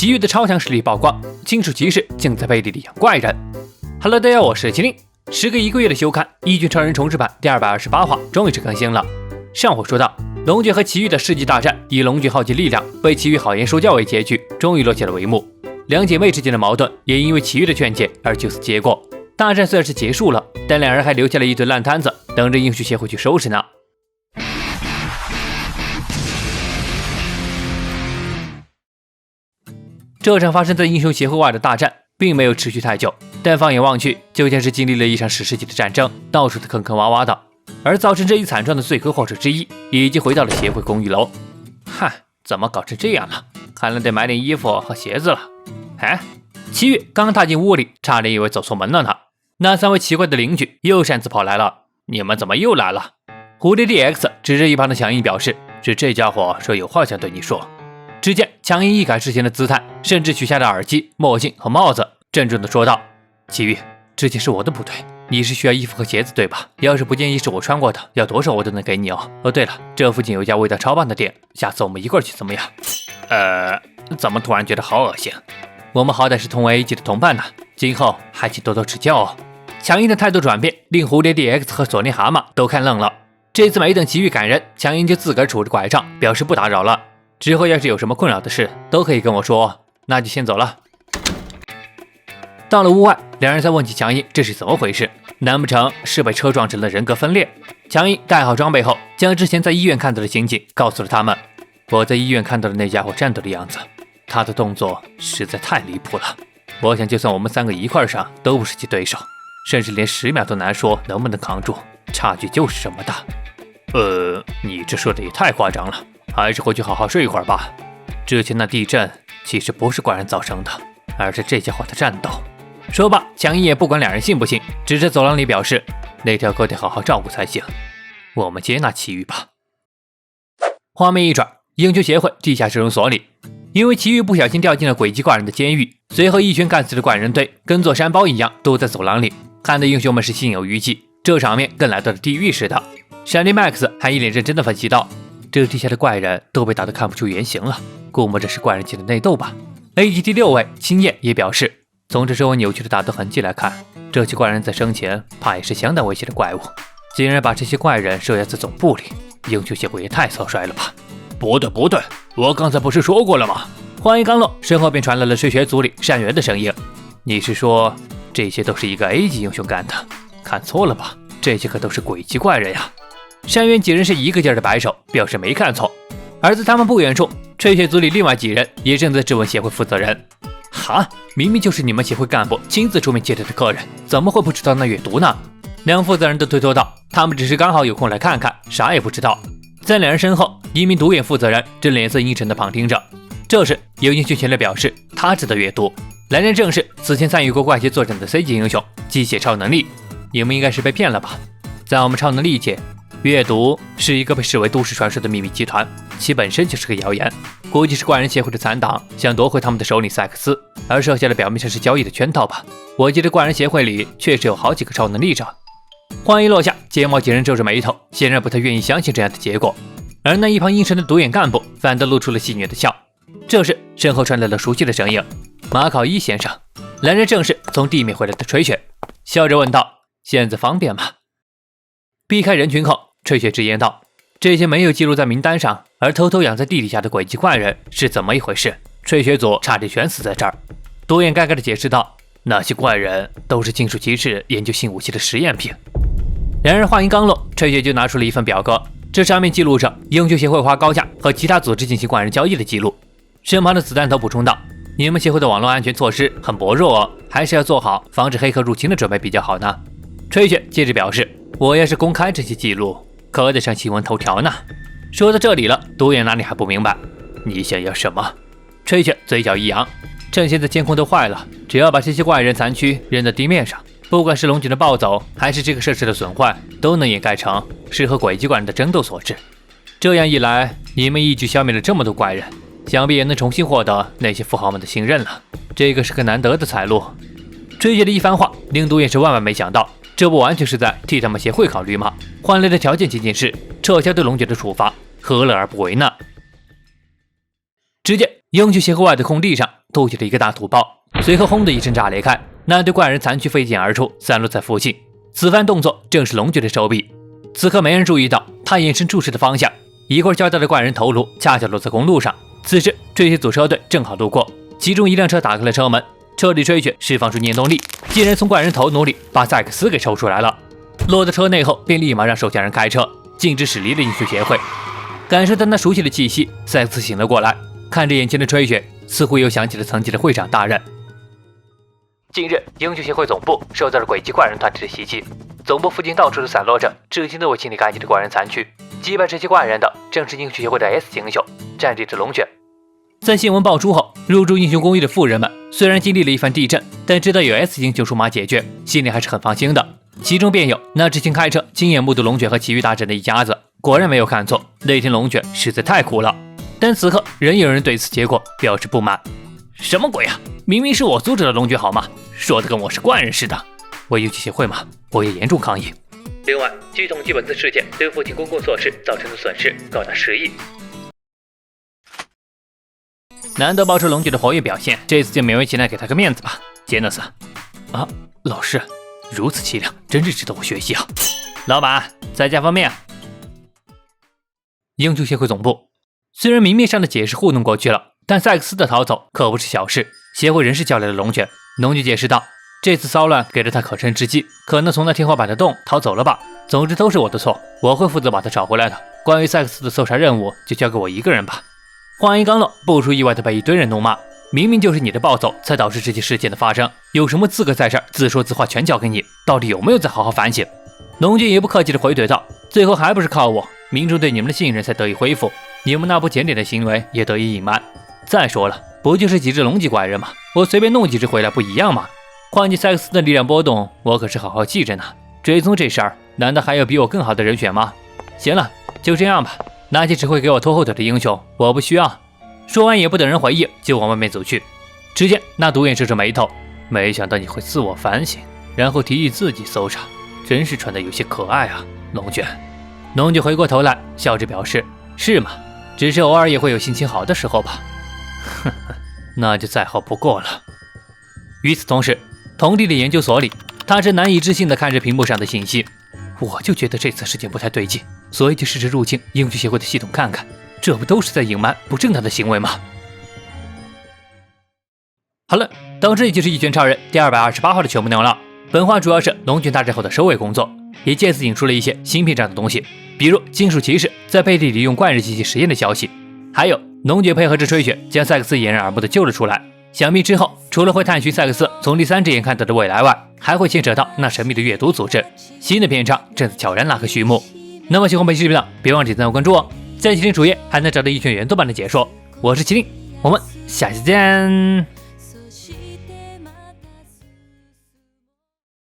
奇遇的超强实力曝光，金属骑士竟在背地里养怪人。Hello， 大家好，我是麒麟。时隔1个月的休刊，《一拳超人重置版》第228话终于是更新了。上回说到，龙卷和奇遇的世纪大战，以龙卷耗尽力量，被奇遇好言说教为结局，终于落下了帷幕。两姐妹之间的矛盾也因为奇遇的劝解而就此结果。大战虽然是结束了，但两人还留下了一堆烂摊子，等着英雄协会去收拾呢。这场发生在英雄协会外的大战并没有持续太久，但放眼望去，就像是经历了一场史诗级的战争，到处的坑坑洼洼的。而造成这一惨状的罪魁祸首之一，已经回到了协会公寓楼。嗨，怎么搞成这样了？看来得买点衣服和鞋子了。哎，奇遇刚踏进屋里，差点以为走错门了呢。那3位奇怪的邻居又擅自跑来了。你们怎么又来了？蝴蝶 DX 指着一旁的强硬表示，是这家伙说有话想对你说。只见强硬一改之前的姿态，甚至取下了耳机、墨镜和帽子，郑重地说道：奇遇，之前是我的不对，你是需要衣服和鞋子对吧？要是不介意是我穿过的，要多少我都能给你哦。哦对了，这附近有一家味道超棒的店，下次我们一块儿去怎么样？怎么突然觉得好恶心？我们好歹是同为 A 级的同伴呢，今后还请多多指教哦。强硬的态度转变令蝴蝶 DX 和索尼蛤蟆都看愣了。这次没等奇遇赶人，强硬就自个儿杵着拐杖表示不打扰了。之后要是有什么困扰的事都可以跟我说，那就先走了。到了屋外，两人才问起强硬这是怎么回事，难不成是被车撞成了人格分裂？强硬戴好装备后，将之前在医院看到的情景告诉了他们。我在医院看到的那家伙战斗的样子，他的动作实在太离谱了，我想就算我们3个一块上都不是其对手，甚至连10秒都难说能不能扛住，差距就是这么大。你这说的也太夸张了，还是回去好好睡一会儿吧。之前那地震其实不是怪人造成的，而是这家伙的战斗。说罢，强硬也不管两人信不信，指着走廊里表示，那条狗得好好照顾才行。我们接纳奇遇吧。画面一转，英雄协会地下收容所里，因为奇遇不小心掉进了诡计怪人的监狱，随后一拳干死的怪人队跟座山包一样都在走廊里，看得英雄们是心有余悸，这场面更来到了地狱似的。闪电 Max 还一脸认真的分析道，这地下的怪人都被打得看不出原形了，估摸着是怪人间的内斗吧。A 级第6位青叶也表示，从这周围扭曲的打斗痕迹来看，这些怪人在生前怕也是相当危险的怪物，竟然把这些怪人收押在总部里，英雄协会也太草率了吧。不对，我刚才不是说过了吗？话音刚落，身后便传来了睡学组里善元的声音。你是说这些都是一个 A 级英雄干的？看错了吧，这些可都是诡计怪人呀。善元几人是一个劲儿的摆手，表示没看错。而在他们不远处，吹雪组里另外几人也正在质问协会负责人。哈，明明就是你们协会干部亲自出面接待的客人，怎么会不知道那阅读呢？两负责人都推脱道，他们只是刚好有空来看看，啥也不知道。在两人身后，一名独眼负责人正脸色阴沉地旁听着。这时有英雄前来表示，他知道阅读，来人正是此前参与过怪杰作战的 C 级英雄机械超能力。你们应该是被骗了吧？在我们超能力界，阅读是一个被视为都市传说的秘密集团，其本身就是个谣言，估计是怪人协会的残党想夺回他们的首领赛克斯，而设下了表面上是交易的圈套吧。我记得怪人协会里确实有好几个超能力者。话音落下，睫毛几人皱着眉头，显然不太愿意相信这样的结果。而那一旁阴沉的独眼干部反倒露出了戏谑的笑。这时身后传来了熟悉的声音，马考伊先生。来人正是从地面回来的吹雪，笑着问道，现在方便吗？避开人群后，吹雪直言道，这些没有记录在名单上而偷偷养在地底下的诡计怪人是怎么一回事？吹雪组差点全死在这儿。独眼尴尬地解释道，那些怪人都是金属骑士研究新武器的实验品。两人话音刚落，吹雪就拿出了一份表格，这上面记录着英雄协会花高价和其他组织进行怪人交易的记录。身旁的子弹头补充道，你们协会的网络安全措施很薄弱哦，还是要做好防止黑客入侵的准备比较好呢。吹雪接着表示，我要是公开这些记录，可得上新闻头条呢。说到这里了，独眼哪里还不明白？你想要什么？吹雪嘴角一扬，趁现在监控都坏了，只要把这些怪人残躯扔到地面上，不管是龙卷的暴走，还是这个设施的损坏，都能掩盖成是和诡计怪人的争斗所致。这样一来，你们一举消灭了这么多怪人，想必也能重新获得那些富豪们的信任了。这个是个难得的财路。吹雪的一番话，令独眼是万万没想到，这不完全是在替他们协会考虑吗？换来的条件仅仅是撤销对龙卷的处罚，何乐而不为呢？只见英雄协会外的空地上，吐起了一个大土包，随后轰的一声炸裂开，那堆怪人残躯飞溅而出，散落在附近。此番动作正是龙爵的手笔。此刻没人注意到他眼神注视的方向，一会儿交代的怪人头颅恰巧落在公路上。此时追血组车队正好路过，其中一辆车打开了车门，车里吹雪释放出念动力，竟然从怪人头颅里把赛克斯给抽出来了。落到车内后，便立马让手下人开车径直驶离了英雄协会。感受到那熟悉的气息，赛克斯醒了过来，看着眼前的吹雪，似乎又想起了曾经的会长大人。近日，英雄协会总部受到了诡计怪人团体的袭击，总部附近到处都散落着至今都未清理干净的怪人残躯。击败这些怪人的正是英雄协会的 S 级英雄战地的龙卷。在新闻爆出后，入住英雄公寓的富人们虽然经历了一番地震，但知道有 S 级英雄出马解决，心里还是很放心的。其中便有那之前开车亲眼目睹龙卷和奇遇大战的一家子。果然没有看错，那天龙卷实在太苦了。但此刻仍有人对此结果表示不满。什么鬼啊！明明是我阻止了龙卷好吗？说的跟我是怪人似的。为英雄协会嘛，我也严重抗议。另外，据统计，本次事件对附近公共设施造成的损失高达10亿。难得爆出龙卷的活跃表现，这次就勉为其难给他个面子吧。杰诺斯，啊，老师，如此凄凉，真是值得我学习啊！老板，再加方面。英雄协会总部虽然明面上的解释糊弄过去了，但赛克斯的逃走可不是小事。协会人事叫来了龙卷，龙卷解释道：“这次骚乱给了他可乘之机，可能从那天花板的洞逃走了吧。总之都是我的错，我会负责把他找回来的。关于赛克斯的搜查任务，就交给我一个人吧。”话音刚落，不出意外的被一堆人怒骂：“明明就是你的暴走才导致这些事件的发生，有什么资格在这儿自说自话？全交给你，到底有没有再好好反省？”龙卷也不客气的回怼道：“最后还不是靠我，民众对你们的信任才得以恢复，你们那不检点的行为也得以隐瞒。再说了，不就是几只龙级怪人吗？我随便弄几只回来不一样吗？况且赛克斯的力量波动，我可是好好记着呢。追踪这事儿，难道还有比我更好的人选吗？行了，就这样吧。那些只会给我拖后腿的英雄，我不需要。”说完也不等人回应，就往外面走去。只见那独眼皱着眉头，没想到你会自我反省，然后提议自己搜查，真是穿得有些可爱啊，龙卷。龙卷回过头来，笑着表示：“是吗？只是偶尔也会有心情好的时候吧。”呵呵，那就再好不过了。与此同时，童弟的研究所里，他正难以置信地看着屏幕上的信息。我就觉得这次事件不太对劲，所以就试着入侵英雄协会的系统看看，这不都是在隐瞒不正当的行为吗？好了，到这里就是《一拳超人》第228话的全部内容了。本话主要是龙卷大战后的收尾工作，也借此引出了一些芯片上的东西，比如金属骑士在背地里用怪人机器实验的消息，还有龙卷配合着吹雪将赛克斯掩人耳目的救了出来。想必之后除了会探寻赛克斯从第3只眼看到的未来外，还会牵扯到那神秘的阅读组织。新的篇章正在悄然拉开序幕。那么喜欢本期视频的，别忘了点赞和关注哦。在麒麟主页还能找到一拳原作版的解说。我是麒麟，我们下期见。